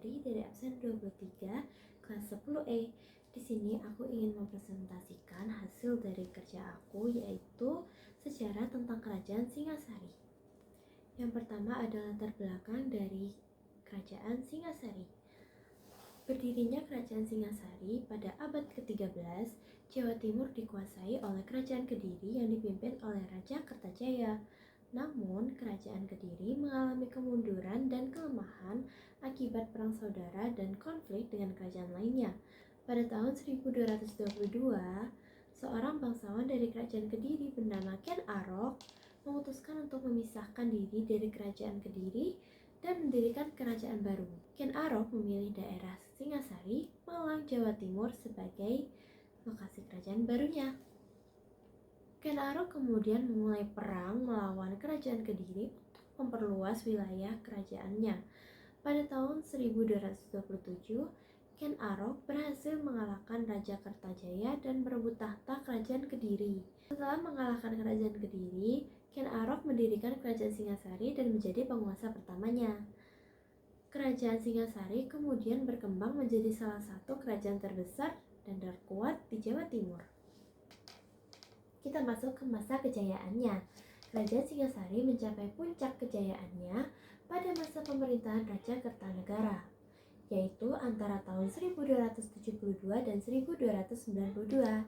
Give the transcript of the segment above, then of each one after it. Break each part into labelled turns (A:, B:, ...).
A: Putri dari absen 23 kelas 10E. Di sini aku ingin mempresentasikan hasil dari kerja aku, yaitu sejarah tentang Kerajaan Singasari. Yang pertama adalah latar belakang dari Kerajaan Singasari. Berdirinya Kerajaan Singasari pada abad ke-13, Jawa Timur dikuasai oleh Kerajaan Kediri yang dipimpin oleh Raja Kertajaya. Namun, Kerajaan Kediri mengalami kemunduran dan kelemahan akibat perang saudara dan konflik dengan kerajaan lainnya. Pada tahun 1222, seorang bangsawan dari Kerajaan Kediri bernama Ken Arok memutuskan untuk memisahkan diri dari Kerajaan Kediri dan mendirikan kerajaan baru. Ken Arok memilih daerah Singasari, Malang, Jawa Timur sebagai lokasi kerajaan barunya. Ken Arok kemudian memulai perang melawan Kerajaan Kediri untuk memperluas wilayah kerajaannya. Pada tahun 1227, Ken Arok berhasil mengalahkan Raja Kertajaya dan merebut tahta Kerajaan Kediri. Setelah mengalahkan Kerajaan Kediri, Ken Arok mendirikan Kerajaan Singasari dan menjadi penguasa pertamanya. Kerajaan Singasari kemudian berkembang menjadi salah satu kerajaan terbesar dan terkuat di Jawa Timur. Kita masuk ke masa kejayaannya. Kerajaan Singasari mencapai puncak kejayaannya pada masa pemerintahan Raja Kertanegara, yaitu antara tahun 1272 dan 1292.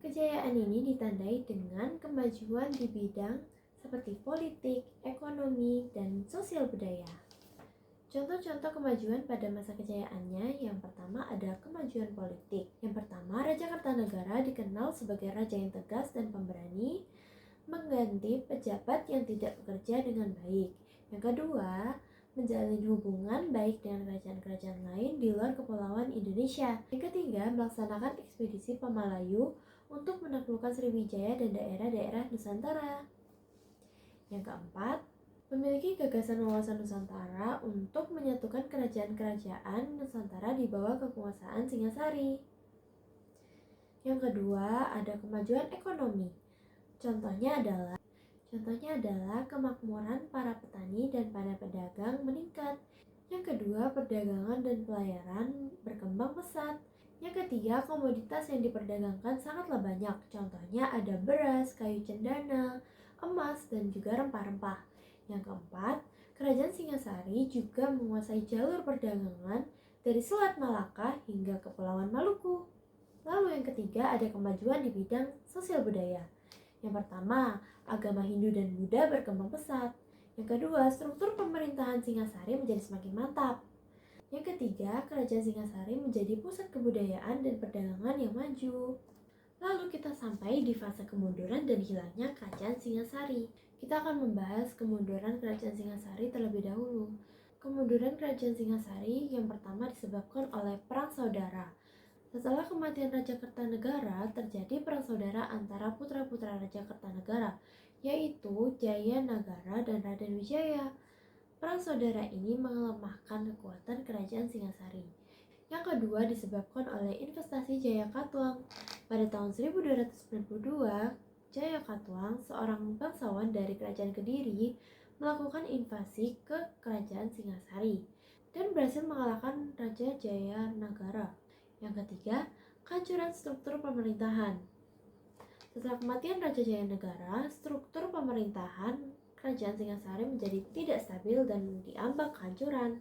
A: Kejayaan ini ditandai dengan kemajuan di bidang seperti politik, ekonomi, dan sosial budaya. Contoh-contoh kemajuan pada masa kejayaannya, yang pertama ada kemajuan politik. Yang pertama, Raja Kertanegara dikenal sebagai raja yang tegas dan pemberani, mengganti pejabat yang tidak bekerja dengan baik. Yang kedua, menjalin hubungan baik dengan kerajaan-kerajaan lain di luar Kepulauan Indonesia. Yang ketiga, melaksanakan ekspedisi Pamalayu untuk menaklukkan Sriwijaya dan daerah-daerah Nusantara. Yang keempat, memiliki gagasan wawasan Nusantara untuk menyatukan kerajaan-kerajaan Nusantara di bawah kekuasaan Singasari. Yang kedua, ada kemajuan ekonomi. Contohnya adalah kemakmuran para petani dan para pedagang meningkat. Yang kedua, perdagangan dan pelayaran berkembang pesat. Yang ketiga, komoditas yang diperdagangkan sangatlah banyak. Contohnya ada beras, kayu cendana, emas, dan juga rempah-rempah. Yang keempat, Kerajaan Singasari juga menguasai jalur perdagangan dari Selat Malaka hingga Kepulauan Maluku. Lalu yang ketiga, ada kemajuan di bidang sosial budaya. Yang pertama, agama Hindu dan Buddha berkembang pesat. Yang kedua, struktur pemerintahan Singasari menjadi semakin mantap. Yang ketiga, Kerajaan Singasari menjadi pusat kebudayaan dan perdagangan yang maju. Lalu kita sampai di fase kemunduran dan hilangnya Kerajaan Singasari. Kita akan membahas kemunduran Kerajaan Singasari terlebih dahulu. Kemunduran Kerajaan Singasari yang pertama disebabkan oleh perang saudara. Setelah kematian Raja Kertanegara, terjadi perang saudara antara putra-putra Raja Kertanegara, yaitu Jaya Nagara dan Raden Wijaya. Perang saudara ini melemahkan kekuatan Kerajaan Singasari. Yang kedua disebabkan oleh investasi Jaya Katuang. Pada tahun 1292, Jaya Katuang, seorang bangsawan dari Kerajaan Kediri, melakukan invasi ke Kerajaan Singasari dan berhasil mengalahkan Raja Jaya Nagara. Yang ketiga, kehancuran struktur pemerintahan. Setelah kematian Raja Jaya Nagara, struktur pemerintahan Kerajaan Singasari menjadi tidak stabil dan diambang kehancuran.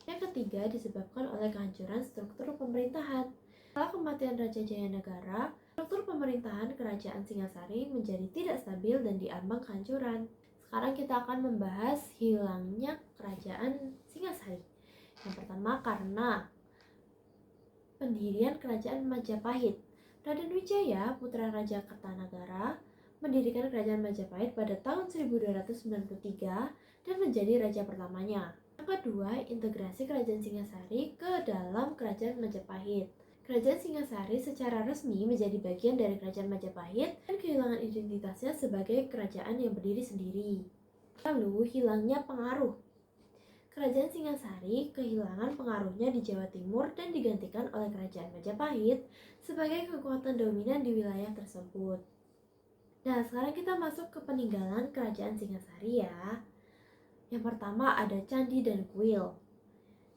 A: Yang ketiga disebabkan oleh kehancuran struktur pemerintahan. Setelah kematian Raja Jaya Nagara, struktur pemerintahan Kerajaan Singasari menjadi tidak stabil dan diambang kehancuran. Sekarang kita akan membahas hilangnya Kerajaan Singasari. Yang pertama, karena pendirian Kerajaan Majapahit. Raden Wijaya, putra Raja Kertanegara, mendirikan Kerajaan Majapahit pada tahun 1293 dan menjadi raja pertamanya. Yang kedua, integrasi Kerajaan Singasari ke dalam Kerajaan Majapahit. Kerajaan Singasari secara resmi menjadi bagian dari Kerajaan Majapahit dan kehilangan identitasnya sebagai kerajaan yang berdiri sendiri. Lalu, hilangnya pengaruh. Kerajaan Singasari kehilangan pengaruhnya di Jawa Timur dan digantikan oleh Kerajaan Majapahit sebagai kekuatan dominan di wilayah tersebut. Nah, sekarang kita masuk ke peninggalan Kerajaan Singasari ya. Yang pertama ada candi dan kuil.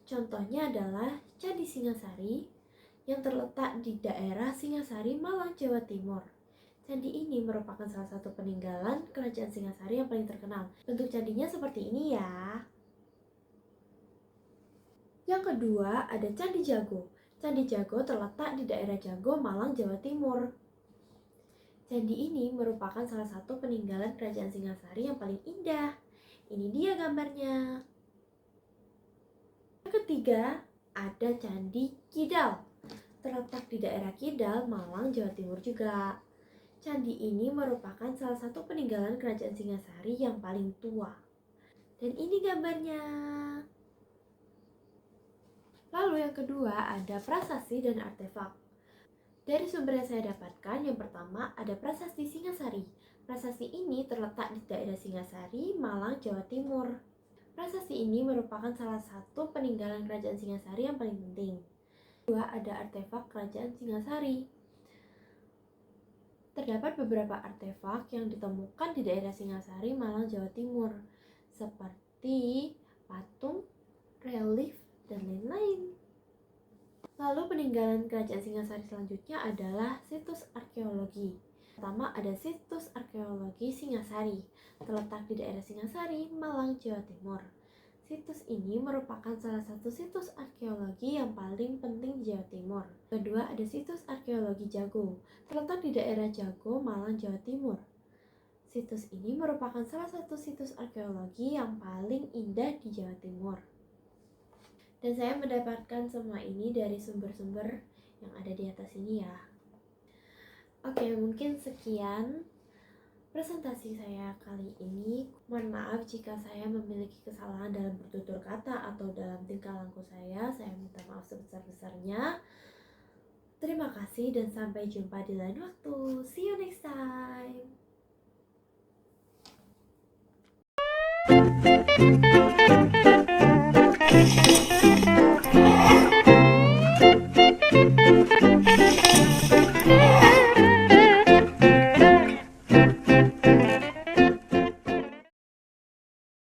A: Contohnya adalah Candi Singasari yang terletak di daerah Singasari, Malang, Jawa Timur. Candi ini merupakan salah satu peninggalan kerajaan Singasari yang paling terkenal. Bentuk candinya seperti ini ya. Yang kedua ada Candi Jago. Candi Jago terletak di daerah Jago, Malang, Jawa Timur. Candi ini merupakan salah satu peninggalan kerajaan Singasari yang paling indah. Ini dia gambarnya. Yang ketiga ada Candi Kidal. Terletak di daerah Kidal, Malang, Jawa Timur juga. Candi ini merupakan salah satu peninggalan kerajaan Singasari yang paling tua. Dan ini gambarnya. Lalu yang kedua ada prasasti dan artefak. Dari sumber yang saya dapatkan, yang pertama ada prasasti Singasari. Prasasti ini terletak di daerah Singasari, Malang, Jawa Timur. Prasasti ini merupakan salah satu peninggalan kerajaan Singasari yang paling penting. Kedua ada artefak kerajaan Singasari. Terdapat beberapa artefak yang ditemukan di daerah Singasari, Malang, Jawa Timur, seperti patung, relief, dan lain-lain. Lalu peninggalan kerajaan Singasari selanjutnya adalah situs arkeologi. Pertama ada situs arkeologi Singasari, terletak di daerah Singasari, Malang, Jawa Timur. Situs ini merupakan salah satu situs arkeologi yang paling penting di Jawa Timur. Kedua ada situs arkeologi Jago, terletak di daerah Jago, Malang, Jawa Timur. Situs ini merupakan salah satu situs arkeologi yang paling indah di Jawa Timur. Dan saya mendapatkan semua ini dari sumber-sumber yang ada di atas ini ya. Oke, mungkin sekian presentasi saya kali ini. Mohon maaf jika saya memiliki kesalahan dalam bertutur kata atau dalam tingkah laku saya. Saya minta maaf sebesar-besarnya. Terima kasih dan sampai jumpa di lain waktu. See you next time.